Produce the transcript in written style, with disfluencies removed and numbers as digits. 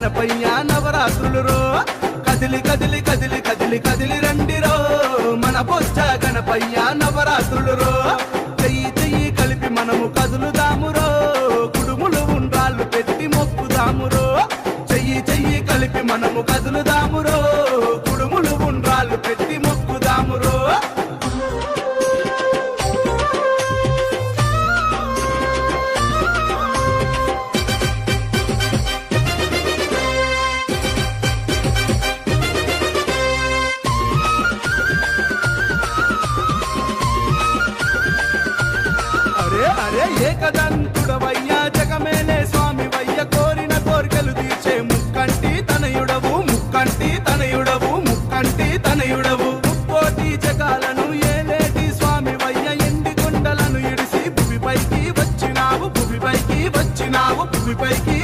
గణపయ్య నవరాత్రులు రో కదిలి కదిలి కదిలి కదిలి కదిలి రండిరో మన బొజ్జ గణపయ్య నవరాత్రులు రో చెయ్యి చెయ్యి కలిపి మనము కదులుదామురో కుడుములు ఉండ్రాళ్ళు పెట్టి మొక్కుదామురో చెయ్యి చెయ్యి కలిపి మనము కదులుదామురో కుడుములు ఉండ్రాళ్ళు పెట్టి మొక్కుదామురో అరే ఏకదంతుడవయ్యా జగమేలే స్వామి వయ్య కోరిన కోరికలు తీర్చే ముక్కంటి తనయుడవు ముక్కంటి తనయుడవు ముక్కంటి తనయుడవు ముక్కోటి జగాలను ఏలేటి స్వామి వయ్య ఎండి కొండలను ఇడిసి భూమిపైకి వచ్చినావు భూమిపైకి వచ్చినావు భూమిపైకి